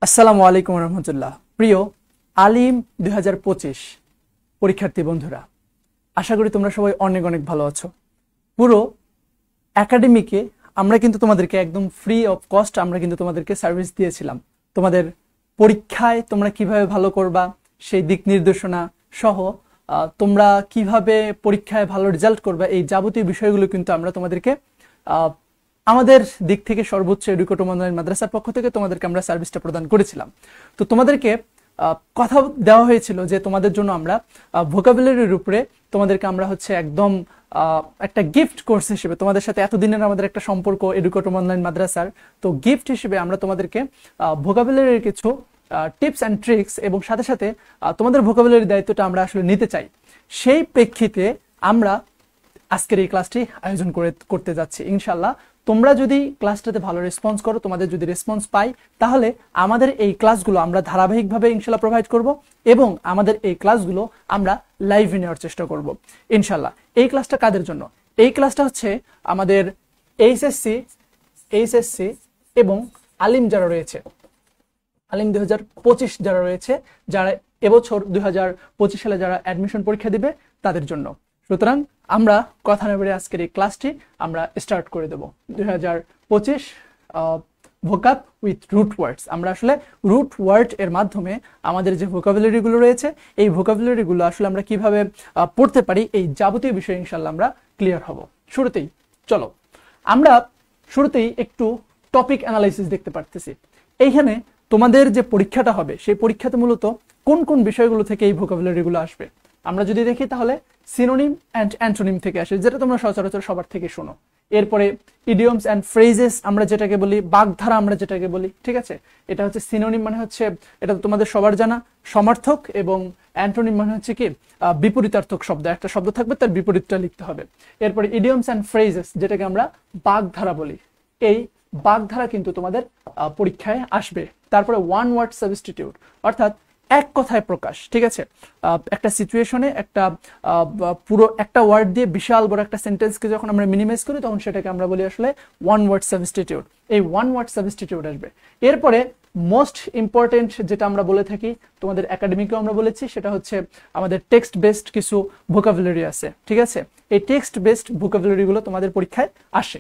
আসসালামু আলাইকুম রহমতুল্লাহ। প্রিয় আলিম 2025 পরীক্ষার্থী বন্ধুরা, আশা করি তোমরা সবাই অনেক অনেক ভালো আছো। পুরো একাডেমিকে আমরা কিন্তু তোমাদেরকে একদম ফ্রি অফ কস্ট আমরা কিন্তু তোমাদেরকে সার্ভিস দিয়েছিলাম। তোমাদের পরীক্ষায় তোমরা কিভাবে ভালো করবা সেই দিক নির্দেশনা সহ তোমরা কিভাবে পরীক্ষায় ভালো রেজাল্ট করবা এই যাবতীয় বিষয়গুলো কিন্তু আমরা তোমাদেরকে আমাদের দিক থেকে সর্বোচ্চ এডুকেটর মনোনয়ন মাদ্রাসার পক্ষ থেকে তোমাদেরকে আমরা সার্ভিসটা প্রদান করেছিলাম। তো তোমাদেরকে কথা দেওয়া হয়েছিল যে তোমাদের জন্য আমরা ভোকাবুলারির উপরে তোমাদেরকে আমরা একদম একটা গিফট কোর্স হিসেবে, তোমাদের সাথে এতদিনের আমাদের একটা সম্পর্ক এডুকেটর মনোনয়ন মাদ্রাসার, তো গিফট হিসেবে আমরা তোমাদেরকে ভোকাবুলারির কিছু টিপস অ্যান্ড ট্রিক্স এবং সাথে সাথে তোমাদের ভোকাবুলারির দায়িত্বটা আমরা আসলে নিতে চাই। সেই প্রেক্ষিতে আমরা আজকের এই ক্লাসটি আয়োজন করতে যাচ্ছি। ইনশাল্লাহ তোমরা যদি ক্লাসটাতে ভালো রেসপন্স করো, তোমাদের যদি রেসপন্স পাই, তাহলে আমাদের এই ক্লাসগুলো আমরা ধারাবাহিকভাবে ইনশাল্লাহ প্রোভাইড করব এবং আমাদের এই ক্লাসগুলো আমরা লাইভে নেওয়ার চেষ্টা করব ইনশাল্লাহ। এই ক্লাসটা কাদের জন্য? এই ক্লাসটা হচ্ছে আমাদের এইচএসসি এবং আলিম যারা রয়েছে, আলিম 2025 যারা রয়েছে, যারা এবছর 2025 সালে যারা অ্যাডমিশন পরীক্ষা দিবে তাদের জন্য। সুতরাং আমরা কথা না বলে আজকের এই ক্লাসটি আমরা স্টার্ট করে দেব। 2025 ভোকাব উইথ রুট ওয়ার্ডস। আমরা আসলে রুট ওয়ার্ড এর মাধ্যমে আমাদের যে ভোকাবুলারিগুলো রয়েছে এই ভোকাবুলারিগুলো আসলে আমরা কিভাবে পড়তে পারি এই যাবতীয় বিষয় ইনশাল্লাহ আমরা ক্লিয়ার হব। শুরুতেই চলো আমরা শুরুতেই একটু টপিক অ্যানালাইসিস দেখতে পারতেছি। এইখানে তোমাদের যে পরীক্ষাটা হবে সেই পরীক্ষাতে মূলত কোন কোন বিষয়গুলো থেকে এই ভোকাবুলারিগুলো আসবে আমরা যদি দেখি, তাহলে সিনোনিম অ্যান্ড অ্যান্টোনিম থেকে আসে, যেটা তোমরা সচরাচর সবার থেকে শোনো। এরপরে ইডিয়মস অ্যান্ড ফ্রেজেস আমরা যেটাকে বলি, বাগধারা আমরা যেটাকে বলি, ঠিক আছে। এটা হচ্ছে সিনোনিম, মানে হচ্ছে এটা তোমাদের সবার জানা সমার্থক, এবং অ্যান্টোনিম মানে হচ্ছে কি বিপরীতার্থক শব্দ। একটা শব্দ থাকবে তার বিপরীতটা লিখতে হবে। এরপরে ইডিয়মস অ্যান্ড ফ্রেজেস যেটাকে আমরা বাগধারা বলি, এই বাগধারা কিন্তু তোমাদের পরীক্ষায় আসবে। তারপরে ওয়ান ওয়ার্ড সাবস্টিটিউট, অর্থাৎ এক কথায় প্রকাশ, ঠিক আছে। একটা সিচুয়েশনে একটা পুরো একটা ওয়ার্ড দিয়ে বিশাল বড় একটা সেন্টেন্সকে যখন আমরা মিনিমাইজ করি তখন সেটাকে আমরা বলি আসলে ওয়ান ওয়ার্ড সাবস্টিটিউট। এই ওয়ান ওয়ার্ড সাবস্টিটিউট আসবে। এরপরে মোস্ট ইম্পর্টেন্ট যেটা আমরা বলে থাকি, তোমাদের একাডেমিকেও আমরা বলেছি, সেটা হচ্ছে আমাদের টেক্সট বেসড কিছু ভোকাবুলারি আছে, ঠিক আছে। এই টেক্সট বেসড ভোকাবুলারিগুলো তোমাদের পরীক্ষায় আসে।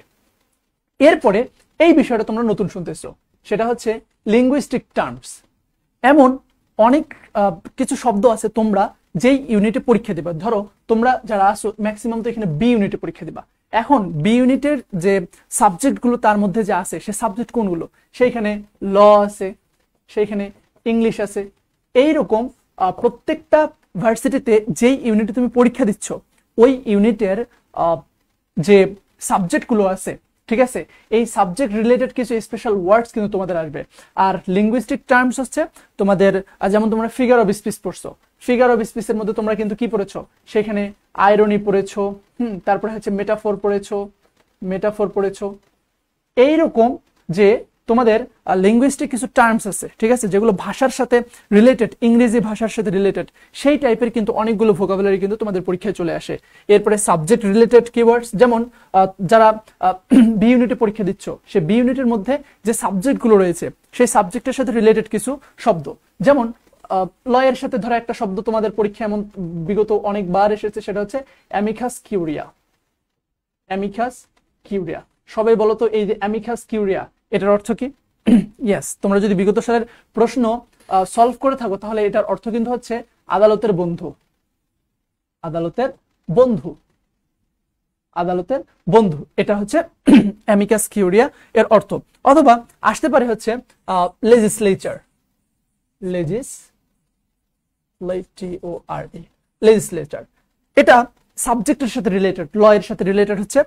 এরপরে এই বিষয়টা তোমরা নতুন শুনতেছো, সেটা হচ্ছে লিঙ্গুইস্টিক টার্মস। এমন অনেক কিছু শব্দ আছে তোমরা যেই ইউনিটে পরীক্ষা দিবা। ধরো তোমরা যারা আসো ম্যাক্সিমাম তো এখানে বি ইউনিটে পরীক্ষা দিবা। এখন বি ইউনিটের যে সাবজেক্টগুলো তার মধ্যে যে আছে সে সাবজেক্ট কোনগুলো? সেইখানে ল আছে, সেইখানে ইংলিশ আছে। এইরকম প্রত্যেকটা ভার্সিটিতে যেই ইউনিটে তুমি পরীক্ষা দিচ্ছ ওই ইউনিটের যে সাবজেক্টগুলো আছে, ঠিক আছে, এই সাবজেক্ট রিলেটেড কিছু স্পেশাল ওয়ার্ডস কিন্তু তোমাদের আসবে। আর লিঙ্গুইস্টিক টার্মস হচ্ছে তোমাদের, যেমন তোমরা ফিগার অফ স্পিচ পড়ছো, ফিগার অফ স্পিচের মধ্যে তোমরা কিন্তু কি পড়েছো? সেখানে আইরনি পড়েছো, তারপরে হচ্ছে মেটাফোর পড়েছো। এইরকম যে তোমাদের লিঙ্গুইস্টিক কিছু টার্মস আছে, ঠিক আছে, যেগুলো ভাষার সাথে রিলেটেড, ইংরেজি ভাষার সাথে রিলেটেড, সেই টাইপের কিন্তু অনেকগুলো ভোকাবুলারি কিন্তু তোমাদের পরীক্ষায় চলে আসে। এরপরে সাবজেক্ট রিলেটেড কিওয়ার্ডস, যেমন যারা বি ইউনিটে পরীক্ষা দিচ্ছ সে বি ইউনিটের মধ্যে যে সাবজেক্টগুলো রয়েছে সেই সাবজেক্টের সাথে রিলেটেড কিছু শব্দ, যেমন লয়ের সাথে ধরা একটা শব্দ তোমাদের পরীক্ষা এমন বিগত অনেকবার এসেছে, সেটা হচ্ছে অ্যামিকাস কিউরিয়া। অ্যামিকাস কিউরিয়া, সবাই বলো তো এই যে অ্যামিকাস কিউরিয়া এটার অর্থ কি? ইয়েস, তোমরা যদি বিগত সালের প্রশ্ন সলভ করে থাকো তাহলে এটার অর্থ কিন্তু হচ্ছে আদালতের বন্ধু। আদালতের বন্ধু, আদালতের বন্ধু, এটা হচ্ছে অ্যামিকাস কিউরিয়া এর অর্থ। অথবা আসতে পারে হচ্ছে লেজিসলেচার, লেজিসলেচার, এটা সাবজেক্টের সাথে রিলেটেড, ল এর সাথে রিলেটেড হচ্ছে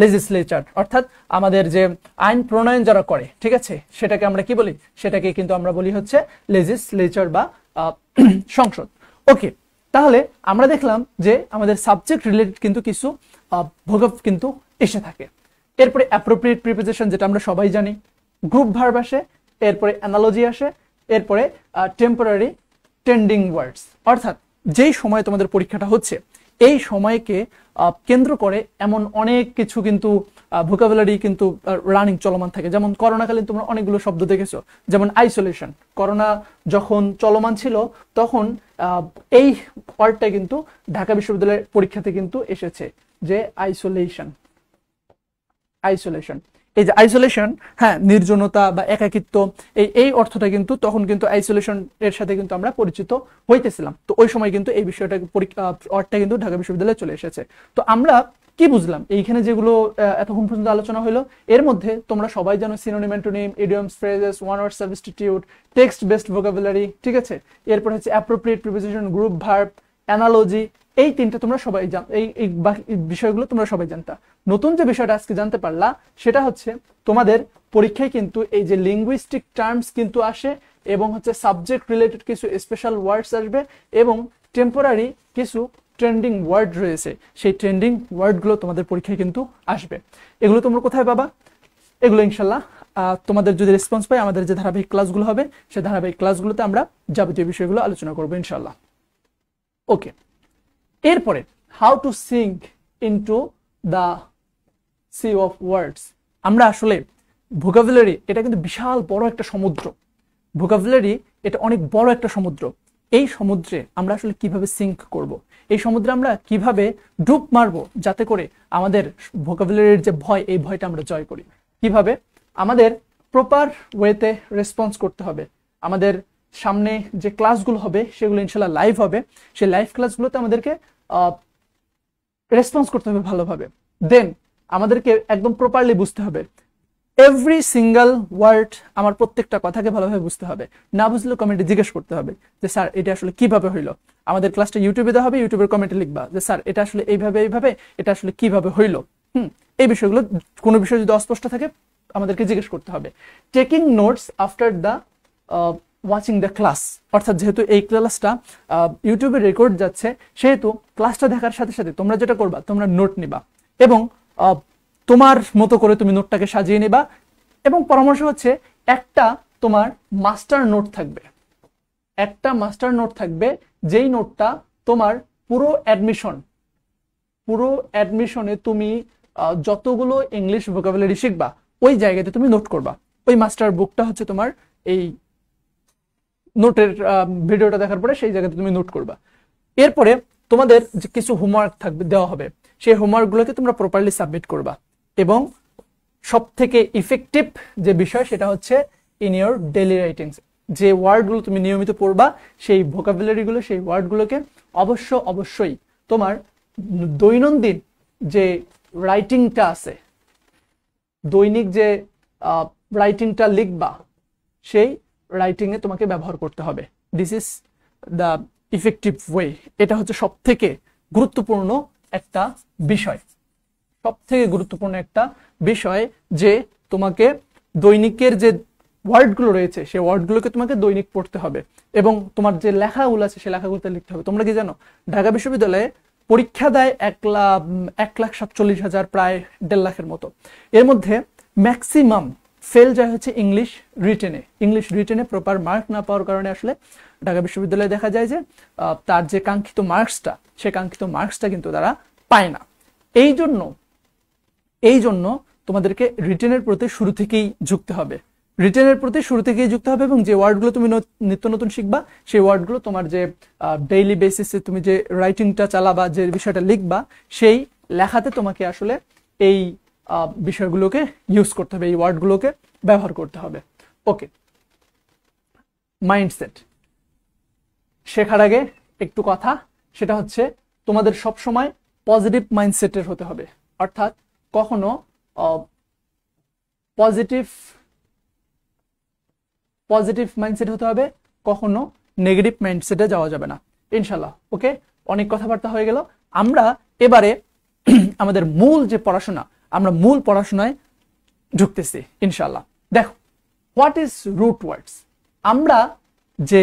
লেজিসলেচার, অর্থাৎ আমাদের যে আইন প্রণয়ন যারা করে, ঠিক আছে, সেটাকে আমরা কি বলি? সেটাকে কিন্তু আমরা বলি হচ্ছে লেজিসলেচার বা সংসদ। ওকে, তাহলে আমরা দেখলাম যে আমাদের সাবজেক্ট রিলেটেড কিন্তু কিছু ভোকাব কিন্তু এসে থাকে। এরপরে অ্যাপ্রোপ্রিয়েট প্রিপোজিশন, যেটা আমরা সবাই জানি, গ্রুপ ভার্ব আসে, এরপরে অ্যানালজি আসে, এরপরে টেম্পোরারি টেন্ডিং ওয়ার্ডস, অর্থাৎ যেই সময় তোমাদের পরীক্ষাটা হচ্ছে এই সময়কে কেন্দ্র করে এমন অনেক কিছু কিন্তু ভোকাবুলারি কিন্তু রানিং চলমান থাকে। যেমন করোনাকালীন তোমরা অনেকগুলো শব্দ দেখেছো, যেমন আইসোলেশন। করোনা যখন চলমান ছিল তখন এই ওয়ার্ডটা কিন্তু ঢাকা বিশ্ববিদ্যালয়ের পরীক্ষাতে কিন্তু এসেছে, যে আইসোলেশন। আইসোলেশন, এই যে আইসোলেশন, হ্যাঁ, নির্জনতা বা একাকিত্ব, এই অর্থটা কিন্তু তখন কিন্তু আইসোলেশন এর সাথে কিন্তু আমরা পরিচিত হইতেছিলাম। তো ওই সময় কিন্তু এই বিষয়টা অর্থটা কিন্তু ঢাকা বিশ্ববিদ্যালয়ে চলে এসেছে। তো আমরা কি বুঝলাম এইখানে যেগুলো এতক্ষণ পর্যন্ত আলোচনা হলো, এর মধ্যে তোমরা সবাই জানো synonym, antonym, idioms, phrases, one word substitute, text based vocabulary, ঠিক আছে। এরপর হচ্ছে appropriate preposition, group verb, analogy, এই তিনটা তোমরা সবাই এই বিষয়গুলো তোমরা সবাই জানতা। নতুন যে বিষয়টা আজকে জানতে পারলা সেটা হচ্ছে তোমাদের পরীক্ষায় কিন্তু এই যে লিঙ্গুইস্টিক টার্মস কিন্তু আসে, এবং হচ্ছে সাবজেক্ট রিলেটেড কিছু স্পেশাল ওয়ার্ডস আসবে, এবং টেম্পোরারি কিছু ট্রেন্ডিং ওয়ার্ড রয়েছে, সেই ট্রেন্ডিং ওয়ার্ডগুলো তোমাদের পরীক্ষায় কিন্তু আসবে। এগুলো তোমরা কোথায় পাবা? এগুলো ইনশাল্লাহ তোমাদের যদি রেসপন্স পাই আমাদের যে ধারাবাহিক ক্লাসগুলো হবে সেই ধারাবাহিক ক্লাসগুলোতে আমরা যাবতীয় বিষয়গুলো আলোচনা করবো ইনশাল্লাহ। ওকে, এরপরে how to sink into the sea of words. আমরা আসলে ভোকাবুলারি এটা কিন্তু বিশাল বড় একটা সমুদ্র। ভোকাবুলারি এটা অনেক বড় একটা সমুদ্র। এই সমুদ্রে আমরা আসলে কিভাবে সিঙ্ক করব, এই সমুদ্রে আমরা কিভাবে ডুব মারবো যাতে করে আমাদের ভোকাবুলারির যে ভয়, এই ভয়টা আমরা জয় করি। কিভাবে? আমাদের প্রপার ওয়েতে রেসপন্স করতে হবে। আমাদের সামনে যে ক্লাসগুলো হবে সেগুলো ইনশাল্লাহ লাইভ হবে, সেই লাইভ ক্লাসগুলোতে আমাদেরকে রেসপন্স করতে হবে ভালোভাবে। দেন আমাদেরকে একদম প্রপারলি বুঝতে হবে এভরি সিঙ্গেল ওয়ার্ড, আমার প্রত্যেকটা কথাকে ভালোভাবে বুঝতে হবে। না বুঝলেও কমেন্টে জিজ্ঞেস করতে হবে যে স্যার এটা আসলে কিভাবে হইলো। আমাদের ক্লাসটা ইউটিউবে দেওয়া হবে, ইউটিউবের কমেন্টে লিখবা যে স্যার এটা আসলে এইভাবে এটা আসলে কিভাবে হইলো। এই বিষয়গুলো, কোনো বিষয় যদি অস্পষ্ট থাকে আমাদেরকে জিজ্ঞেস করতে হবে। Taking notes after the watching the class, অর্থাৎ যেহেতু এই ক্লাসটা ইউটিউবে রেকর্ড যাচ্ছে, সেহেতু ক্লাসটা দেখার সাথে সাথে তোমরা যেটা করবা, তোমরা নোট নিবা এবং তোমার মতো করে তুমি নোটটাকে সাজিয়ে নেবা। এবং পরামর্শ হচ্ছে একটা তোমার মাস্টার নোট থাকবে, একটা মাস্টার নোট থাকবে, যেই নোটটা তোমার পুরো অ্যাডমিশনে তুমি যতগুলো ইংলিশ ভোকাবুলারি শিখবা ওই জায়গাতে তুমি নোট করবা। ওই মাস্টার বুকটা হচ্ছে তোমার এই নোটের ভিডিওটা দেখার পরে সেই জায়গাতে তুমি নোট করবা। এরপরে তোমাদের যে কিছু হোমওয়ার্ক থাকবে, দেওয়া হবে, সেই হোমওয়ার্কগুলোকে তোমরা প্রপারলি সাবমিট করবা। এবং সব থেকে ইফেক্টিভ যে বিষয় সেটা হচ্ছে ইন ইয়োর ডেইলি রাইটিংস, যে ওয়ার্ডগুলো তুমি নিয়মিত পড়বা, সেই ভোকাবুলারিগুলো, সেই ওয়ার্ডগুলোকে অবশ্যই তোমার দৈনন্দিন যে রাইটিংটা আছে, দৈনিক যে রাইটিংটা লিখবা, সেই রাইটিংয়ে তোমাকে ব্যবহার করতে হবে। This is the effective way. এটা হচ্ছে সব থেকে গুরুত্বপূর্ণ একটা বিষয়, যে তোমাকে দৈনিকের যে ওয়ার্ডগুলো রয়েছে সেই ওয়ার্ডগুলোকে তোমাকে দৈনিক পড়তে হবে, এবং তোমার যে লেখাগুলো আছে সেই লেখাগুলোতে লিখতে হবে। তোমরা কি জানো ঢাকা বিশ্ববিদ্যালয়ে পরীক্ষা দেয় 1,47,000, প্রায় 1.5 লাখের মতো। এর মধ্যে ম্যাক্সিমাম ফেল যায় হচ্ছে ইংলিশ রিটেনে প্রপার মার্ক না পাওয়ার কারণে আসলে ঢাকা বিশ্ববিদ্যালয়ে দেখা যায় যে তার যে কাঙ্ক্ষিত মার্কসটা, সে কাঙ্ক্ষিত মার্কসটা কিন্তু তারা পায় না। এই জন্য তোমাদেরকে রিটেনের প্রতি শুরু থেকেই যুক্ত হবে, এবং যে ওয়ার্ডগুলো তুমি নিত্য নতুন শিখবা সেই ওয়ার্ডগুলো তোমার যে ডেইলি বেসিসে তুমি যে রাইটিংটা চালাবা, যে বিষয়টা লিখবা, সেই লেখাতে তোমাকে আসলে এই বিষয়গুলোকে ইউজ করতে হবে, এই ওয়ার্ডগুলোকে ব্যবহার করতে হবে। ওকে, মাইন্ডসেট শেখার আগে একটু কথা, সেটা হচ্ছে তোমাদের সবসময় পজিটিভ মাইন্ডসেটের হতে হবে। অর্থাৎ কখনো পজিটিভ মাইন্ডসেট হতে হবে, কখনো নেগেটিভ মাইন্ডসেটে যাওয়া যাবে না ইনশাল্লাহ। ওকে, অনেক কথাবার্তা হয়ে গেল। আমরা এবারে আমাদের মূল যে পড়াশোনা, আমরা মূল পড়াশোনায় ঢুকতেছি ইনশাল্লাহ। দেখো, হোয়াট ইজ রুট ওয়ার্ডস। আমরা যে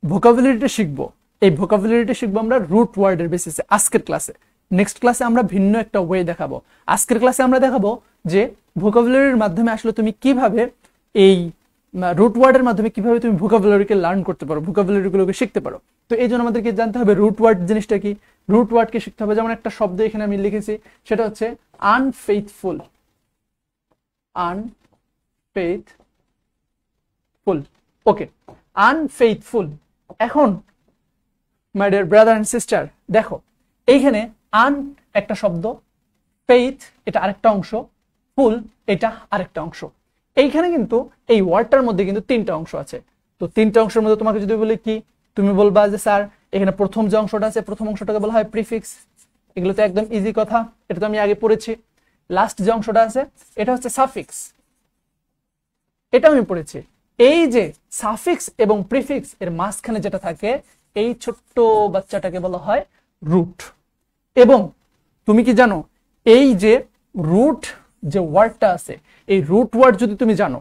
ভোকাবুলারিটা শিখবো, এই ভোকাবুলারিটা শিখবো আমরা রুট ওয়ার্ডের বেসিসে আজকের ক্লাসে। নেক্সট ক্লাসে আমরা ভিন্ন একটা ওয়ে দেখাবো। আজকের ক্লাসে আমরা দেখাবো যে ভোকাবুলারির মাধ্যমে আসলে তুমি কিভাবে এই রুট ওয়ার্ডের মাধ্যমে কিভাবে তুমি ভোকাবুলারিকে লার্ন করতে পারো, ভোকাবুলারিগুলোকে শিখতে পারো। তো এই জন্য আমাদেরকে জানতে হবে রুট ওয়ার্ড জিনিসটা কি, রুট ওয়ার্ডকে শিখতে হবে। যেমন একটা শব্দ এখানে আমি লিখেছি, সেটা হচ্ছে আনফেইথফুল। Unfaithful, okay, unfaithful. এখন my dear brother and sister, দেখো এইখানে আন একটা শব্দ, ফেইথ এটা আরেকটা অংশ, ফুল এটা আরেকটা অংশ। এইখানে কিন্তু এই ওয়ার্ডটার মধ্যে কিন্তু তিনটা অংশ আছে। তো তিনটা অংশের মধ্যে তোমাকে যদি বলি কি, তুমি বলবা যে স্যার এখানে প্রথম যে অংশটা আছে, প্রথম অংশটাকে বলা হয় প্রিফিক্স। এগুলো তো একদম ইজি কথা, এটা তো আমি আগে পড়েছি। লাস্ট যে অংশটা আছে এটা হচ্ছে সাফিক্স, এটা আমি পড়েছি। এই যে সাফিক্স এবং প্রিফিক্স এর মাঝখানে যেটা থাকে, এই ছোট্ট বাচ্চাটাকে বলা হয় রুট। এবং তুমি কি জানো, এই যে রুট যে ওয়ার্ডটা আছে, এই রুট ওয়ার্ড যদি তুমি জানো,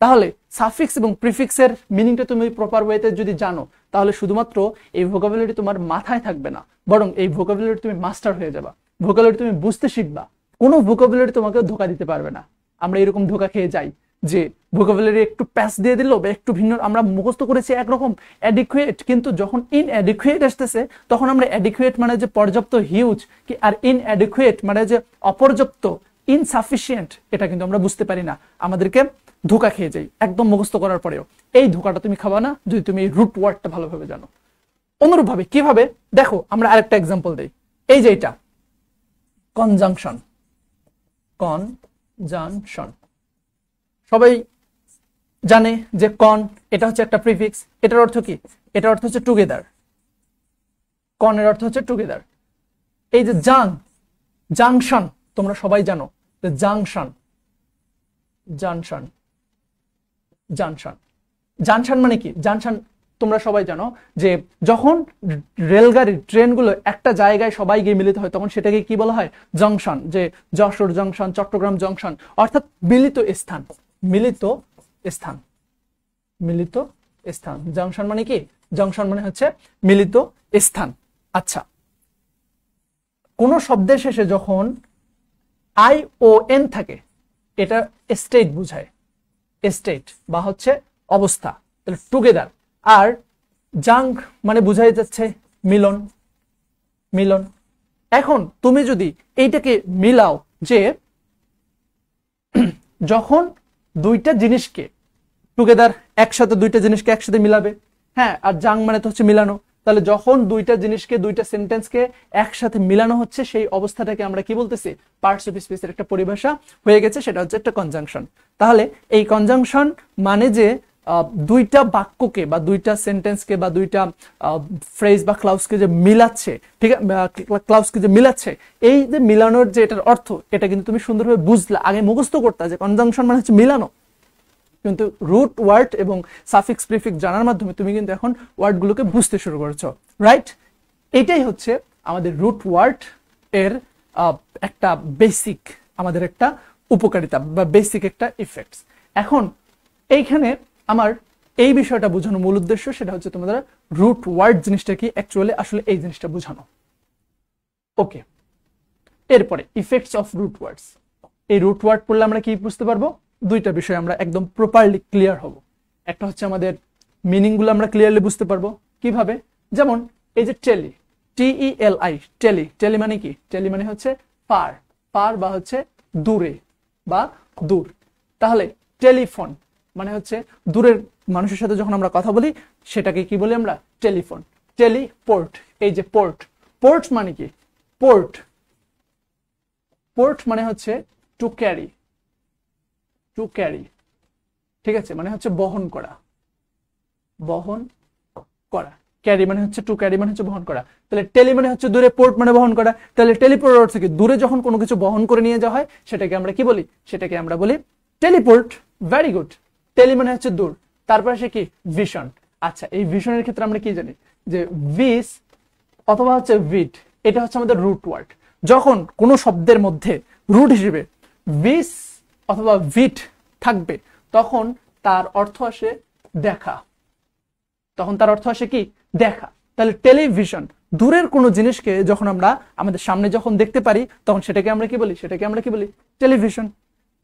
তাহলে সাফিক্স এবং প্রিফিক্সের মিনিংটা তুমি প্রপার ওয়েতে যদি জানো, তাহলে শুধুমাত্র এই ভোকাবুলারি তোমার মাথায় থাকবে না, বরং এই ভোকাবুলারি তুমি মাস্টার হয়ে যাবা, ভোকাবুলারি তুমি বুঝতে শিখবা। কোনো ভোকাবুলারি তোমাকে ধোকা দিতে পারবে না। আমরা এরকম ধোকা খেয়ে যাই যে ভোকাবুলারি একটু প্যাচ দিয়ে দিল বা একটু ভিন্ন, আমরা মুখস্থ করেছি একরকম অ্যাডিকুয়েট, কিন্তু যখন ইনঅ্যাডিকুয়েট আসতেছে তখন আমরা অ্যাডিকুয়েট মানে যে পর্যাপ্ত, হিউজ, কি আর ইনঅ্যাডিকুয়েট মানে যে অপর্যাপ্ত, ইনসাফিসিয়েন্ট, এটা কিন্তু আমরা বুঝতে পারি না, আমাদেরকে ধোকা খেয়ে যাই একদম মুখস্থ করার পরেও। এই ধোকাটা তুমি খাবা না যদি তুমি এই রুট ওয়ার্ডটা ভালোভাবে জানো। অনুরূপভাবে কিভাবে, দেখো আমরা আরেকটা এক্সাম্পল দেই। এই যে এটা কনজাংশন, কনজাংশন সবাই জানে যে কন এটা হচ্ছে একটা প্রিফিক্স, এটার অর্থ কি, এটার অর্থ হচ্ছে টুগেদার, কনের অর্থ হচ্ছে টুগেদার। এই যে জাংশন তোমরা সবাই জানো যে জাংশন, জাংশন, জাংশন, জাংশন মানে কি, জাংশন তোমরা সবাই জানো যে যখন রেলগাড়ি ট্রেনগুলো একটা জায়গায় সবাই গিয়ে মিলিত হয় তখন সেটাকে কি বলা হয়, জংশন। যে যশোর জংশন, চট্টগ্রাম জংশন, অর্থাৎ মিলিত স্থান, মিলিত স্থান, মিলিত স্থান। জংশন মানে কি, জংশন মানে হচ্ছে মিলিত স্থান। আচ্ছা, কোন শব্দের শেষে যখন আই ও এন থাকে, এটা স্টেট বুঝায়, স্টেট বা হচ্ছে অবস্থা, তাহলে টুগেদার। আর জাং মানে বুঝাই যাচ্ছে মিলন, মিলন। এখন তুমি যদি এইটাকে মিলাও যে যখন দুইটা জিনিসকে টুগেদার, একসাথে দুইটা জিনিসকে একসাথে মিলাবে, হ্যাঁ, আর জাং মানে তো হচ্ছে মিলানো, তাহলে যখন দুইটা জিনিসকে, দুইটা সেন্টেন্সকে একসাথে মিলানো হচ্ছে, সেই অবস্থাটাকে আমরা কি বলতেছি, পার্টস অফ স্পিচের একটা পরিভাষা হয়ে গেছে, সেটা হচ্ছে একটা কনজাংশন। তাহলে এই কনজাংশন মানে যে দুইটা বাক্যকে বা দুইটা সেন্টেন্সকে বা দুইটা ফ্রেজ বা ক্লাউজকে যে মিলাচ্ছে, ঠিক আছে, ক্লাউজকে যে মিলাচ্ছে, এই যে মিলানোর যে এটার অর্থ, এটা কিন্তু তুমি সুন্দরভাবে বুঝলা, আগে মুখস্থ করতে যে কনজাংশন মানে হচ্ছে মিলানো, কিন্তু রুট ওয়ার্ড এবং সাফিক্স প্রিফিক্স জানার মাধ্যমে তুমি কিন্তু এখন ওয়ার্ডগুলোকে বুঝতে শুরু করেছো, রাইট? এটাই হচ্ছে আমাদের রুট ওয়ার্ড এর একটা বেসিক, আমাদের একটা উপকারিতা বা বেসিক একটা ইফেক্টস। এখন এইখানে আমার এই বিষয়টা বোঝানো মূল উদ্দেশ্য, সেটা হচ্ছে তোমাদের রুট ওয়ার্ড জিনিসটা কি, অ্যাকচুয়ালি আসলে এই জিনিসটা বোঝানো। ওকে, এরপরে ইফেক্টস অফ রুট ওয়ার্ডস। এই রুট ওয়ার্ড পড়লে আমরা কি বুঝতে পারবো, দুইটা বিষয় আমরা একদম প্রপারলি ক্লিয়ার হব। একটা হচ্ছে আমাদের মিনিং গুলো আমরা ক্লিয়ারলি বুঝতে পারবো কিভাবে, যেমন এই যে টেলি, TELI, টেলি, টেলি মানে কি, টেলি মানে হচ্ছে ফার, ফার বা হচ্ছে দূরে বা দূর। তাহলে টেলিফোন মানে হচ্ছে দূরের মানুষের সাথে যখন আমরা কথা বলি সেটাকে কি বলি আমরা, টেলিফোন। টেলিপোর্ট, এই যে পোর্ট, পোর্ট মানে কি, পোর্ট, পোর্ট মানে হচ্ছে টু ক্যারি, টু ক্যারি, ঠিক আছে, মানে হচ্ছে বহন করা, বহন করা। ক্যারি মানে হচ্ছে টু ক্যারি মানে হচ্ছে বহন করা। তাহলে টেলি মানে হচ্ছে দূরে, পোর্ট মানে বহন করা। তাহলে টেলিপোর্ট অর্থ কি, দূরে যখন কোনো কিছু বহন করে নিয়ে যাওয়া হয় সেটাকে আমরা কি বলি, সেটাকে আমরা বলি টেলিপোর্ট। Very good. টেলি মানে হচ্ছে দূর, তারপর সে কি, ভিশন। আচ্ছা, এই ভিশনের ক্ষেত্রে আমরা কি জানি যে ভিস অথবা হচ্ছে ভিট, এটা হচ্ছে আমাদের রুট ওয়ার্ড। যখন কোনো শব্দের মধ্যে রুট হিসেবে ভিস অথবা ভিট থাকবে তখন তার অর্থ আসে দেখা, তখন তার অর্থ আসে কি, দেখা। তাহলে টেলিভিশন, দূরের কোনো জিনিসকে যখন আমরা আমাদের সামনে যখন দেখতে পারি তখন সেটাকে আমরা কি বলি, সেটাকে আমরা কি বলি, টেলিভিশন।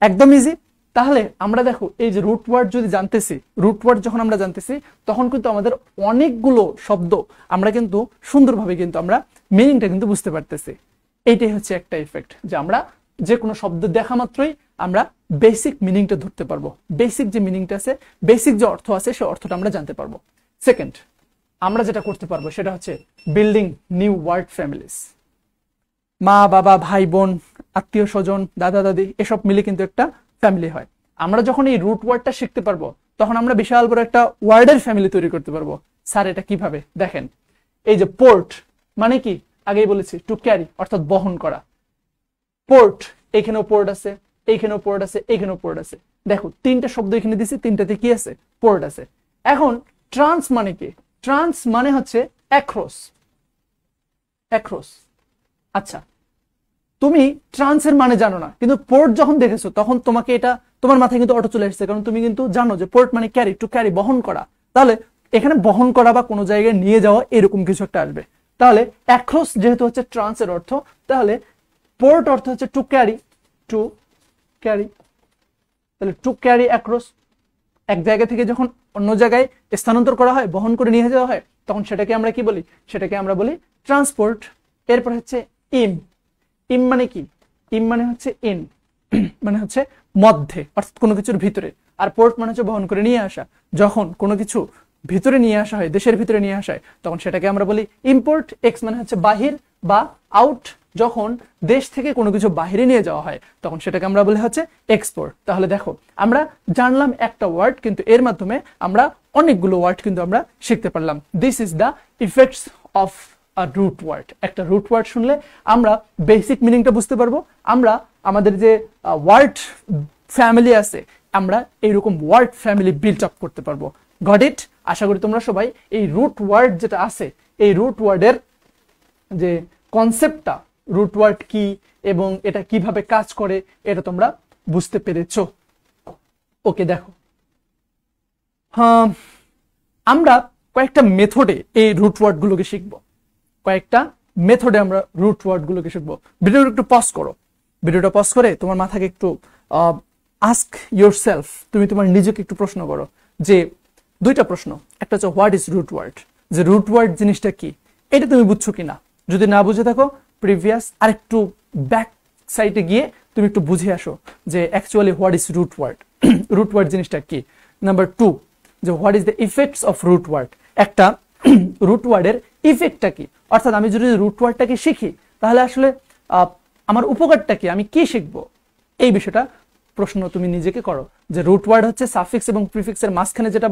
একদম ইজি। তাহলে আমরা দেখো এই যে রুট ওয়ার্ড যদি জানতেছি, রুট ওয়ার্ড যখন আমরা জানতেছি তখন কিন্তু আমাদের অনেকগুলো শব্দ আমরা কিন্তু সুন্দরভাবে কিন্তু আমরা মিনিংটা কিন্তু বুঝতে পারতেছি। এইটাই হচ্ছে একটা ইফেক্ট, যে আমরা যে কোনো শব্দ দেখা মাত্রই আমরা বেসিক মিনিংটা ধরতে পারবো, বেসিক যে মিনিংটা আছে, বেসিক যে অর্থ আছে সেই অর্থটা আমরা জানতে পারবো। সেকেন্ড, আমরা যেটা করতে পারবো সেটা হচ্ছে বিল্ডিং নিউ ওয়ার্ড ফ্যামিলিজ। মা বাবা ভাই বোন আত্মীয় স্বজন দাদা দাদি এসব মিলে কিন্তু একটা ফ্যামিলি হয়। আমরা যখন এই রুট ওয়ার্ডটা শিখতে পারবো তখন আমরা বিশাল বড় একটা ওয়ার্ডের ফ্যামিলি তৈরি করতে পারবো। স্যার এটা কিভাবে? দেখেন, এই যে পোর্ট মানে কি, আগেই বলেছি টু ক্যারি অর্থাৎ বহন করা। পোর্ট, এইখানেও পোর্ট আছে, এইখানেও পোর্ট আছে, এইখানেও পোর্ট আছে। দেখো তিনটা শব্দ এখানে দিছি, তিনটাতে কি আছে? পোর্ট আছে। এখন ট্রান্স মানে কি? ট্রান্স মানে হচ্ছে অ্যাক্রস, অ্যাক্রস। আচ্ছা, তুমি ট্রান্সের মানে জানো না, কিন্তু পোর্ট যখন দেখেছো তখন তোমাকে এটা তোমার মাথায় কিন্তু অটো চলে এসেছে, কারণ তুমি কিন্তু জানো যে পোর্ট মানে ক্যারি, টু ক্যারি বহন করা। তাহলে এখানে বহন করা বা কোনো জায়গায় নিয়ে যাওয়া এরকম কিছু একটা আসবে। তাহলে অ্যাক্রস যেহেতু হচ্ছে ট্রান্সের অর্থ, তাহলে পোর্ট অর্থ হচ্ছে টু ক্যারি, টু ক্যারি। তাহলে টু ক্যারি অ্যাক্রস, এক জায়গা থেকে যখন অন্য জায়গায় স্থানান্তর করা হয়, বহন করে নিয়ে যাওয়া হয়, তখন সেটাকে আমরা কি বলি? সেটাকে আমরা বলি ট্রান্সপোর্ট। এরপর হচ্ছে ইম। ইম মানে কি? ইম মানে হচ্ছে ইন, মানে হচ্ছে মধ্যে অর্থাৎ কোনো কিছুর ভিতরে। আর পোর্ট মানে হচ্ছে বহন করে নিয়ে আসা। যখন কোনো কিছু ভিতরে নিয়ে আসা হয়, দেশের ভিতরে নিয়ে আসা হয়, তখন সেটাকে আমরা বলি ইম্পোর্ট। এক্স মানে হচ্ছে বাহির বা আউট। যখন দেশ থেকে কোনো কিছু বাহিরে নিয়ে যাওয়া হয় তখন সেটাকে আমরা বলি হচ্ছে এক্সপোর্ট। তাহলে দেখো আমরা জানলাম একটা ওয়ার্ড, কিন্তু এর মাধ্যমে আমরা অনেকগুলো ওয়ার্ড কিন্তু আমরা শিখতে পারলাম। This is the effects of root word. একটা রুট ওয়ার্ড শুনলে আমরা বেসিক মিনিংটা বুঝতে পারবো। আমরা আমাদের যে ওয়ার্ড ফ্যামিলি আছে, আমরা এইরকম ওয়ার্ড ফ্যামিলি বিল্ড আপ করতে পারবো। Got it? আশা করি তোমরা সবাই এই রুট ওয়ার্ড যেটা আছে, এই রুট ওয়ার্ডের যে কনসেপ্টটা, রুট ওয়ার্ড কি এবং এটা কিভাবে কাজ করে, এটা তোমরা বুঝতে পেরেছো। ওকে, দেখো আমরা কয়েকটা মেথডে এই রুট ওয়ার্ড গুলোকে শিখবো। কয়েকটা মেথডে আমরা রুট ওয়ার্ড গুলোকে শিখবো। ভিডিওটা একটু পজ করো, ভিডিওটা পজ করে তোমার মাথাকে একটু আস্ক ইয়োরসেলফ, তুমি তোমার নিজেকে একটু প্রশ্ন করো যে দুইটা প্রশ্ন। একটা হচ্ছে হোয়াট ইজ রুট ওয়ার্ড, যে রুট ওয়ার্ড জিনিসটা কি, এটা তুমি বুঝছো কিনা। যদি না বুঝে থাকো, প্রিভিয়াস আরেকটু ব্যাক সাইডে গিয়ে তুমি একটু বুঝে আসো যে actually what is root word, root word জিনিসটা কি। নাম্বার 2, যে what is the effects of root word, একটা রুট ওয়ার্ডের ইফেক্টটা কি। অর্থাৎ আমি যদি রুট ওয়ার্ডটাকে শিখি তাহলে আসলে আমার উপকারটা কি, আমি কি শিখবো, এই বিষয়টা প্রশ্ন তুমি নিজেকে করো। যে রুট ওয়ার্ড হচ্ছে সাফিক্স এবং প্রিফিক্সের মাঝখানে যেটা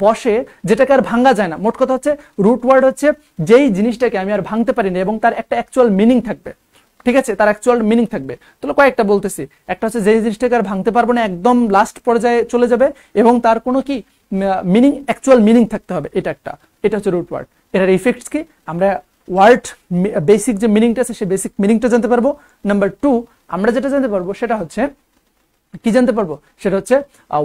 বসে, যেটাকে আর ভাঙা যায় না। মোট কথা হচ্ছে রুট ওয়ার্ড হচ্ছে যেই জিনিসটাকে আমি আর ভাঙতে পারি না এবং তার একটা অ্যাকচুয়াল মিনিং থাকবে। ঠিক আছে, তার অ্যাকচুয়াল মিনিং থাকবে। তাহলে কয়েকটা বলতেছি। একটা হচ্ছে যেই জিনিসটাকে আর ভাঙতে পারবো না, একদম লাস্ট পর্যায়ে চলে যাবে এবং তার কোনো কি মিনিং, অ্যাকচুয়াল মিনিং থাকতে হবে, এটা একটা। এটা হচ্ছে রুট ওয়ার্ড। এটার ইফেক্টস কি, আমরা ওয়ার্ড বেসিক যে মিনিংটা আছে সেই বেসিক মিনিংটা জানতে পারবো। নাম্বার 2, আমরা যেটা জানতে পারবো সেটা হচ্ছে কি জানতে পারবো, সেটা হচ্ছে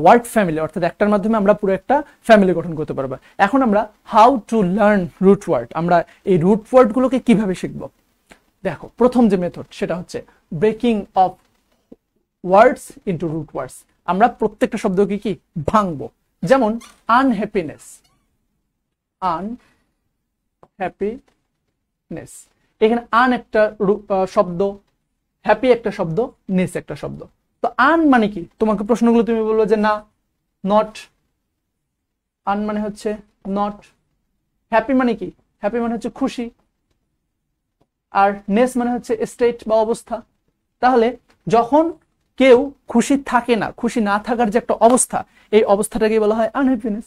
ওয়ার্ড ফ্যামিলি, অর্থাৎ একটার মাধ্যমে আমরা পুরো একটা ফ্যামিলি গঠন করতে পারবো। এখন আমরা how to learn root word, আমরা এই রুট ওয়ার্ড গুলোকে কিভাবে শিখবো। দেখো প্রথম যে মেথড সেটা হচ্ছে breaking of words into root words. আমরা প্রত্যেকটা শব্দকে কি ভাঙবো। যেমন আনহ্যাপিনেস, আনহ্যাপিনেস, এখানে আন একটা শব্দ, হ্যাপি একটা শব্দ, নেস একটা শব্দ। তো আন মানে কি, তোমাকে প্রশ্নগুলো তুমি বলবো যে না, নট। আন মানে হচ্ছে নট। হ্যাপি মানে কি, হ্যাপি মানে হচ্ছে খুশি। আর নেস মানে হচ্ছে স্টেট বা অবস্থা। তাহলে যখন কেউ খুশি থাকে না, খুশি না থাকার যে একটা অবস্থা, এই অবস্থাটাকে বলা হয় আনহ্যাপিনেস।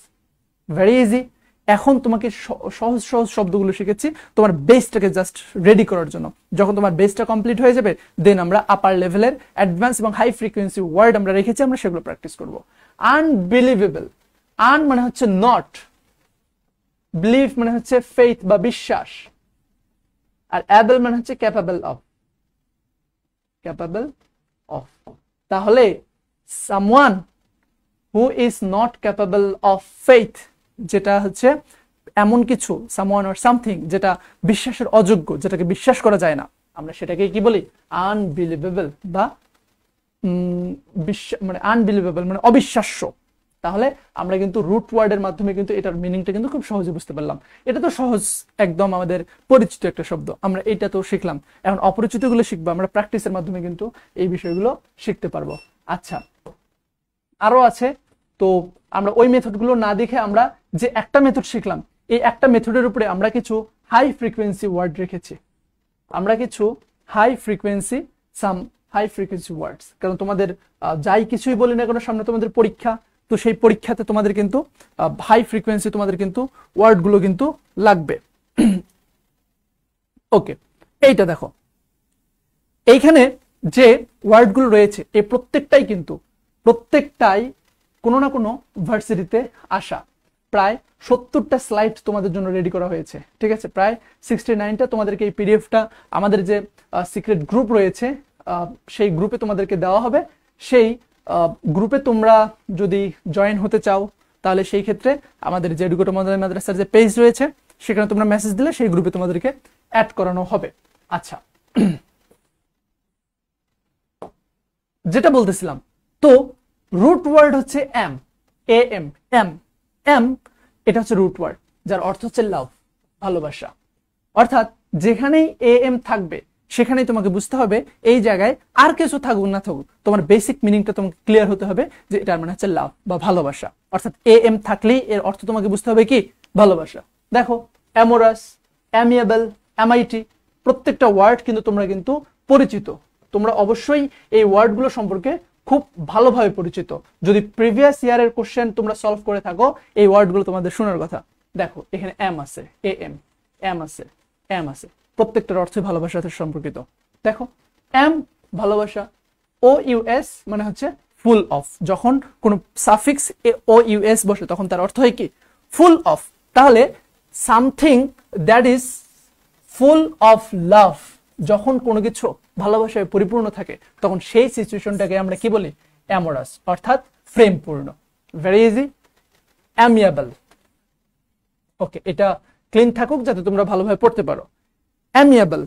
Very easy. এখন তোমাকে সহজ সহজ শব্দগুলো শিখেছি তোমার বেসটাকে জাস্ট রেডি করার জন্য। যখন তোমার বেসটা কমপ্লিট হয়ে যাবে, দেন আমরা আপার লেভেলের অ্যাডভান্স এবং হাই ফ্রিকোয়েন্সি ওয়ার্ড আমরা রেখেছি, আমরা সেগুলো প্র্যাকটিস করব। আনবিলিভেবল, আন মানে হচ্ছে নট, বিলিভ মানে হচ্ছে ফেইথ বা বিশ্বাস, আর অ্যাবল মানে হচ্ছে ক্যাপাবল অফ, ক্যাপাবল অফ। তাহলে someone who is not capable of faith, যেটা হচ্ছে এমন কিছু, সামওয়ান অর সামথিং যেটা বিশ্বাসের অযোগ্য, যেটাকে বিশ্বাস করা যায় না, আমরা সেটাকে কি বলি, আনবিলিভেবল বা মানে আনবিলিভেবল মানে অবিশ্বাস্য, তাহলে আমরা কিন্তু রুট ওয়ার্ডের মাধ্যমে কিন্তু এটার মিনিংটা কিন্তু খুব সহজে বুঝতে পারলাম। এটা তো সহজ একদম আমাদের পরিচিত একটা শব্দ, আমরা এটা তো শিখলাম। এখন অপরিচিত গুলো শিখবো আমরা, প্র্যাকটিসের মাধ্যমে কিন্তু এই বিষয়গুলো শিখতে পারবো। আচ্ছা, আরো আছে, তো আমরা ওই মেথডগুলো না দেখে আমরা যে একটা মেথড শিখলাম, এই একটা মেথডের উপরে আমরা কিছু হাই ফ্রিকোয়েন্সি ওয়ার্ড রেখেছি, আমরা কিছু হাই ফ্রিকোয়েন্সি ওয়ার্ডস, কারণ তোমাদের যাই কিছুই বলি না কেন সামনে তোমাদের পরীক্ষা, তো সেই পরীক্ষাতে তোমাদের কিন্তু হাই ফ্রিকোয়েন্সি তোমাদের কিন্তু ওয়ার্ডগুলো কিন্তু লাগবে। ওকে, এইটা দেখো, এইখানে যে ওয়ার্ডগুলো রয়েছে এই প্রত্যেকটাই কোনো না কোনো ভার্সিটিতে আসা। প্রায় 70টা স্লাইড তোমাদের জন্য রেডি করা হয়েছে, ঠিক আছে, প্রায় 69টা। তোমাদেরকে এই পিডিএফটা আমাদের যে সিক্রেট গ্রুপ রয়েছে সেই গ্রুপে তোমাদেরকে দেওয়া হবে। সেই গ্রুপে তোমরা যদি জয়েন হতে চাও তাহলে সেই ক্ষেত্রে আমাদের যে এডুকেটর মডেল মাদ্রাসার যে পেজ রয়েছে সেখানে তোমরা মেসেজ দিলে সেই গ্রুপে তোমাদেরকে অ্যাড করানো হবে। আচ্ছা, যেটা বলতেছিলাম, তো রুট ওয়ার্ড হচ্ছে এম, এম এটা হচ্ছে রুট ওয়ার্ড, যার অর্থ হচ্ছে লাভ, ভালোবাসা। অর্থাৎ যেখানেই এম থাকবে সেখানেই তোমাকে বুঝতে হবে এই জায়গায় আর কিছু থাকুক না থাকুক তোমার বেসিক মিনিংটা তোমাকে ক্লিয়ার হতে হবে যে এটার মানে হচ্ছে লাভ বা ভালোবাসা। অর্থাৎ এম থাকলেই এর অর্থ তোমাকে বুঝতে হবে কি, ভালোবাসা। দেখো, অ্যামোরাস, অ্যামিয়েবল, এমআইটি, প্রত্যেকটা ওয়ার্ড কিন্তু তোমরা কিন্তু পরিচিত, তোমরা অবশ্যই এই ওয়ার্ডগুলো সম্পর্কে খুব ভালোভাবে পরিচিত। যদি প্রিভিয়াস ইয়ারের কোশ্চেন তোমরা সলভ করে থাকো এই ওয়ার্ডগুলো তোমাদের শোনার কথা। দেখো, এখানে এম আছে, এম আছে, প্রত্যেকটার অর্থই ভালোবাসার সাথে সম্পর্কিত। দেখো, এম ভালোবাসা, ও ইউএস মানে হচ্ছে ফুল অফ, যখন কোন সাফিক্স ও ইউএস বসে তখন তার অর্থ হয় কি, ফুল অফ। তাহলে something that is full of love, যখন কোনো কিছু ভালোবাসায় পরিপূর্ণ থাকে তখন সেই সিচুয়েশনটাকে আমরা কি বলি, অ্যামোরাস, অর্থাৎ প্রেমপূর্ণ। Very easy. অ্যামিয়েবল, ওকে, এটা ক্লিন থাকুক যাতে তোমরা ভালোভাবে পড়তে পারো। অ্যামিয়েবল,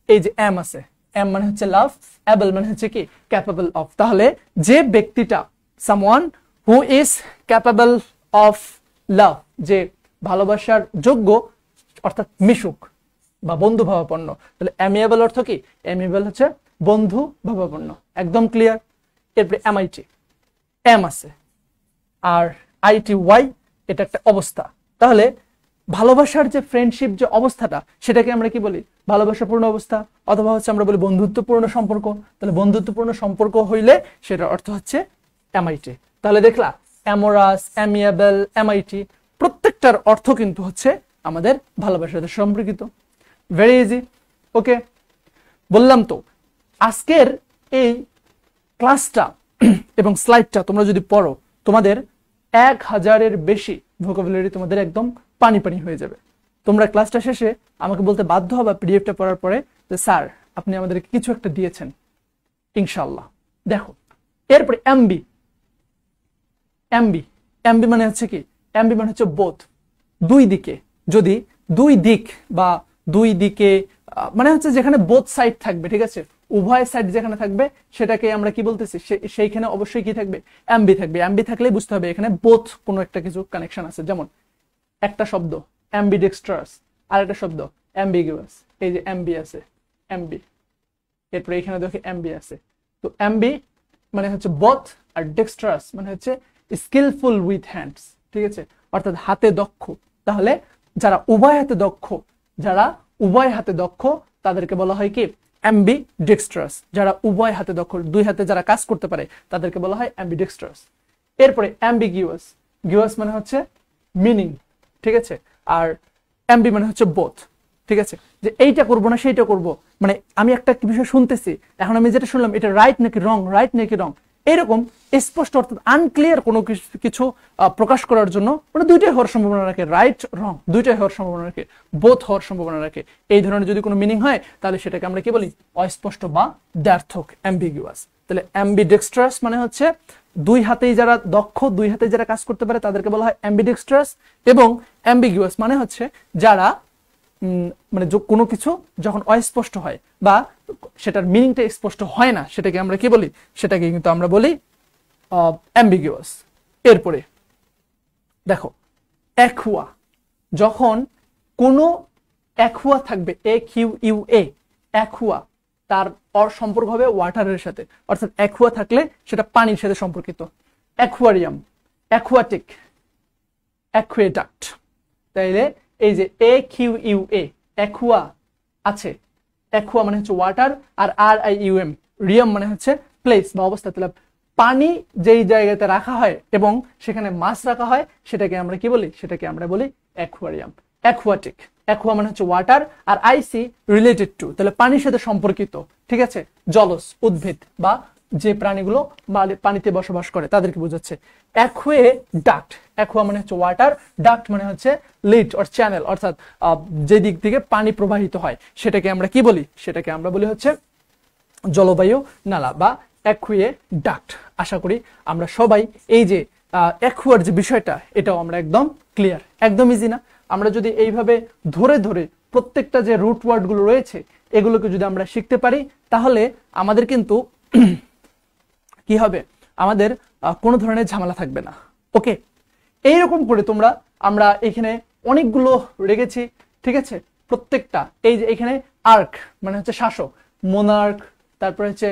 এই যে এম আছে, এম মানে হচ্ছে লাভ, অ্যাবল মানে হচ্ছে কি, ক্যাপেবল অফ। তাহলে যে ব্যক্তিটা, someone who is capable of love, যে ভালোবাসার যোগ্য, অর্থাৎ মিশুক বা বন্ধু ভাবাপন্ন। তাহলে অ্যামিয়েবল অর্থ কি, অ্যামিয়েবল হচ্ছে বন্ধু ভাবাপন্ন, একদম ক্লিয়ার। এরপরে এমআইটি, এম আছে আর আইটি ওয়াই, এটা একটা অবস্থা। তাহলে ভালোবাসার যে ফ্রেন্ডশিপ যে অবস্থাটা সেটাকে আমরা কি বলি, ভালোবাসাপূর্ণ অবস্থা, অথবা হচ্ছে আমরা বলি বন্ধুত্বপূর্ণ সম্পর্ক। তাহলে বন্ধুত্বপূর্ণ সম্পর্ক হইলে সেটার অর্থ হচ্ছে এমআইটি। তাহলে দেখলা, অ্যামোরাস, অ্যামিয়েবল, এমআইটি প্রত্যেকটার অর্থ কিন্তু হচ্ছে আমাদের ভালোবাসার সাথে সম্পর্কিত। Very easy. ওকে, বললাম তো আজকের এই ক্লাসটা এবং স্লাইডটা তোমরা যদি পড়ো তোমাদের 1000-এর বেশি ভোকাবুলারি তোমাদের একদম পানি পানি হয়ে যাবে। তোমরা ক্লাসটা শেষে আমাকে বলতে বাধ্য হবে পিডিএফটা পড়ার পরে যে স্যার আপনি আমাদেরকে কিছু একটা দিয়েছেন, ইনশাআল্লাহ। দেখো, এরপরে এমবি, এমবি মানে হচ্ছে কি, এমবি মানে হচ্ছে বোথ, দুই দিকে। যদি দুই দিক বা দুই দিকে মানে হচ্ছে যেখানে বোথ সাইড থাকবে, ঠিক আছে, উভয় সাইড যেখানে থাকবে সেটাকে আমরা কি বলতেছি, সেইখানে অবশ্যই কি থাকবে, এমবি থাকবে। এমবি থাকলেই বুঝতে হবে এখানে বোথ কোনো একটা কিছু কানেকশন আছে। যেমন একটা শব্দ অ্যাম্বিডেক্সট্রাস, আর একটা শব্দ অ্যাম্বিগুয়াস। এই যে এমবি আছে, এমবি, এরপরে এখানে দেখো এমবি আছে। তো এমবি মানে হচ্ছে বোথ, আর ডেক্সট্রাস মানে হচ্ছে স্কিলফুল উইথ হ্যান্ডস, ঠিক আছে, অর্থাৎ হাতে দক্ষ। তাহলে যারা উভয় হাতে দক্ষ তাদেরকে বলা হয় কি, অ্যাম্বিডেক্সট্রাস। যারা উভয় হাতে দক্ষ, দুই হাতে যারা কাজ করতে পারে তাদেরকে বলা হয় অ্যাম্বিডেক্সট্রাস। এরপরে অ্যাম্বিগিউয়াস, গিউয়াস মানে হচ্ছে মিনিং, ঠিক আছে, আর এমবি মানে হচ্ছে বোথ, ঠিক আছে, যে এইটা করবো না সেইটা করবো, মানে আমি একটা বিষয় শুনতেছি, এখন আমি যেটা শুনলাম এটা রাইট নাকি রং, রাইট নাকি রং, এইরকম স্পষ্ট অর্থাৎ আনক্লিয়ার কোনো কিছু প্রকাশ করার জন্য মানে দুইটাই হওয়ার সম্ভাবনা রাখে, রাইট রং দুইটাই হওয়ার সম্ভাবনা রাখে, বোথ হওয়ার সম্ভাবনা রাখে। এই ধরনের যদি কোনো মিনিং হয় তাহলে সেটাকে আমরা কি বলি, অস্পষ্ট বা দ্ব্যর্থক, অ্যাম্বিগুয়াস। তাহলে অ্যাম্বিডেক্সট্রাস মানে হচ্ছে দুই হাতেই যারা দক্ষ, দুই হাতে যারা কাজ করতে পারে তাদেরকে বলা হয় অ্যাম্বিডেক্সট্রাস। এবং অ্যাম্বিগুয়াস মানে হচ্ছে যারা মানে কোনো কিছু যখন অস্পষ্ট হয় বা সেটার মিনিংটা স্পষ্ট হয় না, সেটাকে আমরা কি বলি, সেটাকে কিন্তু আমরা বলি অ্যাম্বিগুয়াস। এরপরে দেখো অ্যাকুয়া, যখন কোনো অ্যাকুয়া থাকবে, AQUA, অ্যাকুয়া, তার সম্পর্ক হবে ওয়াটারের সাথে, অর্থাৎ অ্যাকুয়া থাকলে সেটা পানির সাথে সম্পর্কিত। Aquarium, aquatic, aqueduct. তাইলে এই যে AQUA, অ্যাকুয়া আছে, অ্যাকুয়া মানে হচ্ছে ওয়াটার, আর RIUM, রিয়াম মানে হচ্ছে প্লেস বা অবস্থা। তাহলে পানি যেই জায়গাতে রাখা হয় এবং সেখানে মাছ রাখা হয় সেটাকে আমরা কি বলি, সেটাকে আমরা বলি অ্যাকুয়ারিয়াম। অ্যাকুয়াটিক, অ্যাকুয়া মানে হচ্ছে ওয়াটার, আর IC রিলেটেড টু, তাহলে পানির সাথে সম্পর্কিত, ঠিক আছে, জলজ উদ্ভিদ বা যে প্রাণীগুলো পানিতে বসবাস করে তাদেরকে বোঝাচ্ছে। অ্যাকুয়েডাক্ট, অ্যাকুয়া মানে হচ্ছে ওয়াটার, ডাক্ট মানে হচ্ছে লিড অর চ্যানেল, অর্থাৎ যে দিক থেকে পানি প্রবাহিত হয় সেটাকে আমরা কি বলি, সেটাকে আমরা বলি হচ্ছে জলবায়ু নালা বা অ্যাকুয়েডাক্ট। আশা করি আমরা সবাই এই যে অ্যাকুয়ার যে বিষয়টা এটাও আমরা একদম ক্লিয়ার, একদম ইজি না? আমরা যদি এইভাবে ধরে ধরে প্রত্যেকটা যে রুট ওয়ার্ডগুলো রয়েছে এগুলোকে যদি আমরা শিখতে পারি তাহলে আমাদের কিন্তু কি হবে, আমাদের কোনো ধরনের ঝামেলা থাকবে না। ওকে, এইরকম করে তোমরা, আমরা এখানে অনেকগুলো রেখেছি, ঠিক আছে, প্রত্যেকটা এই যে এখানে আর্ক মানে হচ্ছে শাসক, মোনার্ক, তারপরে হচ্ছে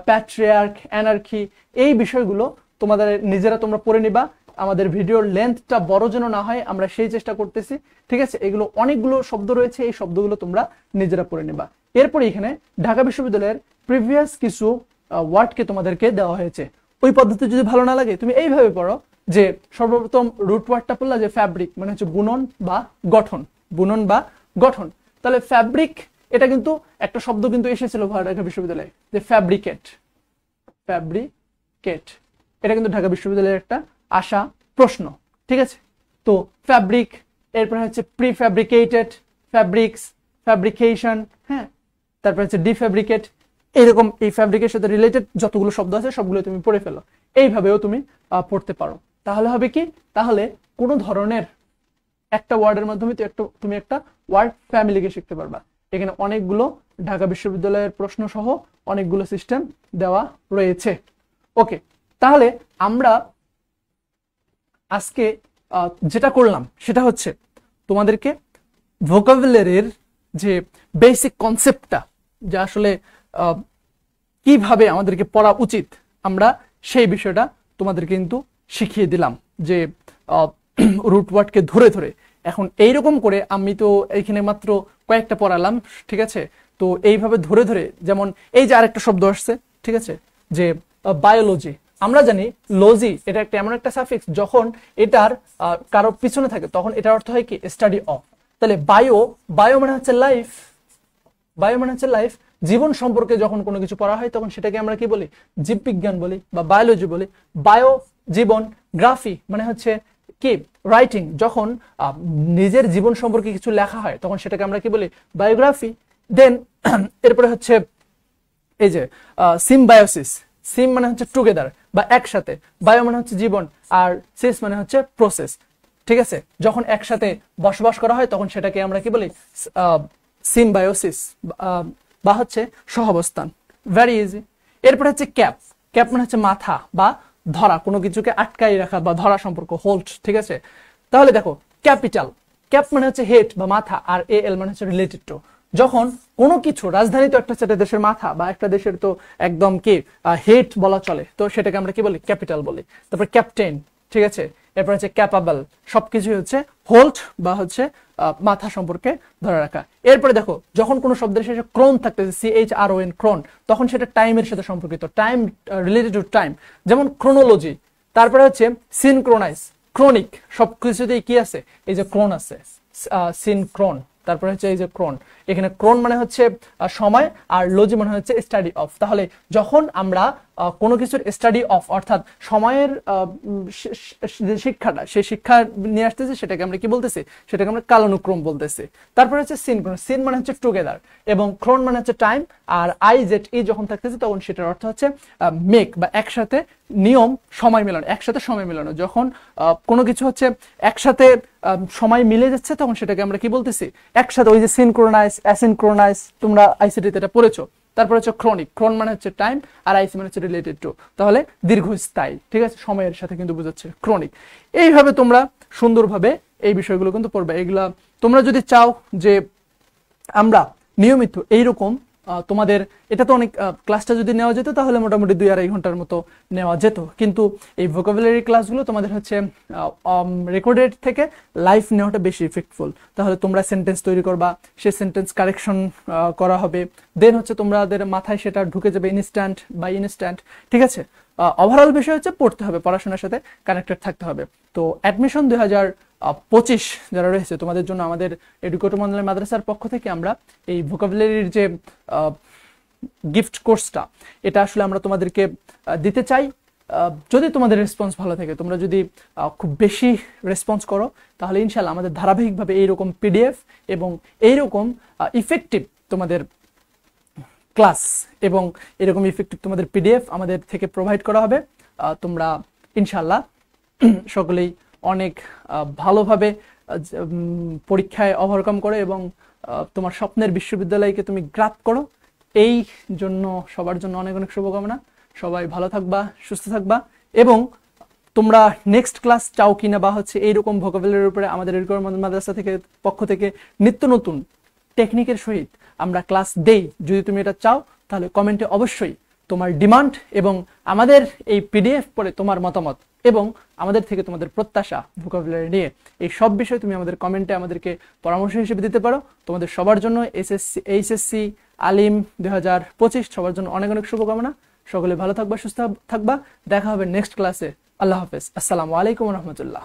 প্যাট্রিয়ার্ক, অ্যানার্কি, এই বিষয়গুলো তোমাদের নিজেরা তোমরা পড়ে নিবা। আমাদের ভিডিওর লেন্থটা বড় যেন না হয় আমরা সেই চেষ্টা করতেছি, ঠিক আছে। এগুলো অনেকগুলো শব্দ রয়েছে, এই শব্দগুলো তোমরা নিজেরা পড়ে নিবা। এরপরে এখানে ঢাকা বিশ্ববিদ্যালয়ের প্রিভিয়াস কিছু ওয়ার্ডকে তোমাদেরকে দেওয়া হয়েছে। ওই পদ্ধতি যদি ভালো না লাগে তুমি এইভাবে পড়ো যে সর্বপ্রথম রুট ওয়ার্ডটা পড়লা যে ফ্যাব্রিক মানে হচ্ছে বুনন বা গঠন, বুনন বা গঠন। তাহলে ফ্যাব্রিক এটা কিন্তু একটা শব্দ কিন্তু এসেছিল ঢাকা বিশ্ববিদ্যালয়ে যে ফ্যাব্রিকেট, ফ্যাব্রিকেট, এটা কিন্তু ঢাকা বিশ্ববিদ্যালয়ের একটা আসা প্রশ্ন, ঠিক আছে। তো ফ্যাব্রিক, এরপরে হচ্ছে প্রিফ্যাব্রিকেটেড, ফ্যাব্রিক্স, ফ্যাব্রিকেশন, হ্যাঁ, তারপরে হচ্ছে ডিফ্যাব্রিকেট, এইরকম এই ফ্যাব্রিকের সাথে রিলেটেড যতগুলো শব্দ আছে সবগুলো তুমি পড়ে ফেলো। এইভাবেও তুমি পড়তে পারো। তাহলে হবে কি, তাহলে কোনো ধরনের একটা ওয়ার্ডের মাধ্যমে তুমি একটা ওয়ার্ড ফ্যামিলিকে শিখতে পারবা। এখানে অনেকগুলো ঢাকা বিশ্ববিদ্যালয়ের প্রশ্ন সহ অনেকগুলো সিস্টেম দেওয়া রয়েছে। ওকে, তাহলে আমরা আজকে যেটা করলাম সেটা হচ্ছে তোমাদেরকে ভোকাবুলারির যে বেসিক কনসেপ্টটা, যে আসলে কিভাবে আমাদেরকে পড়া উচিত, আমরা সেই বিষয়টা তোমাদের কিন্তু শিখিয়ে দিলাম যে রুট ওয়ার্ডকে ধরে ধরে। এখন এইরকম করে আমি তো এইখানে মাত্র কয়েকটা পড়ালাম, ঠিক আছে। তো এইভাবে ধরে ধরে, যেমন এই যে আরেকটা শব্দ আসছে, ঠিক আছে, যে বায়োলজি। আমরা জানি লজি এটা একটা এমন একটা সাফিক্স যখন এটার কারো পিছনে থাকে তখন এটার অর্থ হয় কি, স্টাডি অফ। তাহলে বায়ো মানে হচ্ছে লাইফ, বায়ো মানে হচ্ছে লাইফ। জীবন সম্পর্কে যখন কোনো কিছু পড়া হয় তখন সেটাকে আমরা কি বলি, জীববিজ্ঞান বলি বা বায়োলজি বলি। বায়ো জীবন, গ্রাফি মানে হচ্ছে কি, রাইটিং, যখন নিজের জীবন সম্পর্কে কিছু লেখা হয় তখন সেটাকে আমরা কি বলি, বায়োগ্রাফি। দেন এরপরে হচ্ছে এই যে সিমবায়োসিস, সিম মানে হচ্ছে টুগেদার বা একসাথে, বায়ো মানে হচ্ছে জীবন, আর সিস মানে হচ্ছে প্রসেস, ঠিক আছে। যখন একসাথে বসবাস করা হয় তখন সেটাকে আমরা কি বলি, সিমবায়োসিস বা হচ্ছে সহাবস্থান। Very easy. এরপরে হচ্ছে ক্যাপ, ক্যাপ মানে হচ্ছে মাথা বা ধরা, কোনো কিছুকে আটকাই রাখা বা ধরা সম্পর্ক, হোল্ড, ঠিক আছে। তাহলে দেখো ক্যাপিটাল, ক্যাপ মানে হচ্ছে হেড বা মাথা, আর AL মানে হচ্ছে রিলেটেড টু। যখন কোনো কিছু, রাজধানী তো একটা সেটা দেশের মাথা বা একটা দেশের তো একদম কি হেড বলা চলে, তো সেটাকে আমরা কি বলি, ক্যাপিটাল বলি। তারপর ক্যাপ্টেন, ঠিক আছে। এরপর হচ্ছে ক্যাপাবল, সবকিছুই হচ্ছে হোল্ড বা হচ্ছে মাথা সম্পর্কে ধরে রাখা। এরপরে দেখো যখন কোনো শব্দের শেষে ক্রোন থাকতেছে, CHRON, ক্রোন, তখন সেটা টাইমের সাথে সম্পর্কিত, টাইম রিলেটেড টু টাইম, যেমন ক্রোনোলজি। তারপরে হচ্ছে সিনক্রোনাইজ, ক্রনিক, সবকিছুতেই কি আছে, এই যে ক্রোন আছে, সিনক্রোন। তারপরে হচ্ছে এই যে ক্রোন, এখানে ক্রোন মানে হচ্ছে সময়, আর লজি মানে হচ্ছে স্টাডি অফ। তাহলে যখন আমরা কোনো কিছুর স্টাডি অফ অর্থাৎ সময়ের যে শিক্ষাটা, সেই শিক্ষা নিয়ে আসতেছি, সেটাকে আমরা কি বলতেছি, সেটাকে আমরা কালানুক্রম বলতেছি। তারপরে হচ্ছে সিনক্রোন, সিন মানে হচ্ছে টুগেদার, এবং ক্রোন মানে হচ্ছে টাইম, আর IZE যখন থাকতেছে তখন সেটার অর্থ হচ্ছে মেক বা একসাথে, নিয়ম, সময় মেলানো, একসাথে সময় মেলানো। যখন কোনো কিছু হচ্ছে একসাথে সময় মিলে যাচ্ছে তখন সেটাকে আমরা কি বলতেছি, একসাথে। ওই যে সিনক্রোনাইজ, অ্যাসিনক্রোনাইজ, তোমরা ICT তে এটা পড়েছো। তারপর হচ্ছে ক্রনিক, ক্রন মানে হচ্ছে টাইম, আর আইসি মানে হচ্ছে রিলেটেড টু, তাহলে দীর্ঘস্থায়ী, ঠিক আছে, সময়ের সাথে কিন্তু বোঝাচ্ছে ক্রনিক। এইভাবে তোমরা সুন্দরভাবে এই বিষয়গুলো কিন্তু পড়বে। এগুলা তোমরা যদি চাও যে আমরা নিয়মিত এইরকম তোমাদের, এটা তো অনেক ক্লাসটা যদি নেওয়া যেত তাহলে মোটামুটি 2-2.5 ঘন্টার মতো নেওয়া যেত, কিন্তু এই ভোকাবুলারি ক্লাসগুলো তোমাদের হচ্ছে রেকর্ডেড থেকে লাইভ নেওয়াটা বেশি ইফেক্টফুল। তাহলে তোমরা সেন্টেন্স তৈরি করবা, সেই সেন্টেন্স কারেকশন করা হবে, দেন হচ্ছে তোমাদের মাথায় সেটা ঢুকে যাবে ইনস্ট্যান্ট বাই ইনস্ট্যান্ট, ঠিক আছে। ওভারঅল বিষয় হচ্ছে পড়তে হবে, পড়াশোনার সাথে কানেক্টেড থাকতে হবে। তো অ্যাডমিশন 2025 যারা রয়েছে তোমাদের জন্য আমাদের এডুকেটর মন্ডলের মাদ্রাসার পক্ষ থেকে আমরা এই ভোকাবুলারির যে গিফট কোর্সটা, এটা আসলে আমরা তোমাদেরকে দিতে চাই। যদি তোমাদের রেসপন্স ভালো থাকে, তোমরা যদি খুব বেশি রেসপন্স করো, তাহলে ইনশাল্লাহ আমাদের ধারাবাহিকভাবে এইরকম পিডিএফ এবং এইরকম ইফেক্টিভ তোমাদের ক্লাস এবং এরকম ইফেক্টিভ তোমাদের পিডিএফ আমাদের থেকে প্রোভাইড করা হবে। তোমরা ইনশাল্লাহ সকলেই অনেক ভালোভাবে পরীক্ষায় ওভারকাম করো এবং তোমার স্বপ্নের বিশ্ববিদ্যালয়কে তুমি গ্রাপ করো। এই জন্য সবার জন্য অনেক অনেক শুভকামনা। সবাই ভালো থাকবা, সুস্থ থাকবা, এবং তোমরা নেক্সট ক্লাস চাও কিনা বা হচ্ছে এইরকম ভোকাবুলারির উপরে আমাদের এডুকেটর মাদ্রাসা থেকে পক্ষ থেকে নিত্য নতুন টেকনিকের সহিত আমরা ক্লাস দেই, যদি তুমি এটা চাও তাহলে কমেন্টে অবশ্যই তোমার ডিমান্ড এবং আমাদের এই পিডিএফ পড়ে তোমার মতামত এবং আমাদের থেকে তোমাদের প্রত্যাশা ভোকাবুলারি নিয়ে, এই সব বিষয় তুমি আমাদের কমেন্টে আমাদেরকে পরামর্শ হিসেবে দিতে পারো। তোমাদের সবার জন্য এইচএসসি আলিম 2025 সবার জন্য অনেক অনেক শুভকামনা। সকলে ভালো থাকবা, সুস্থ থাকবা। দেখা হবে নেক্সট ক্লাসে। আল্লাহ হাফেজ। আসসালামু আলাইকুম রহমতুল্লাহ।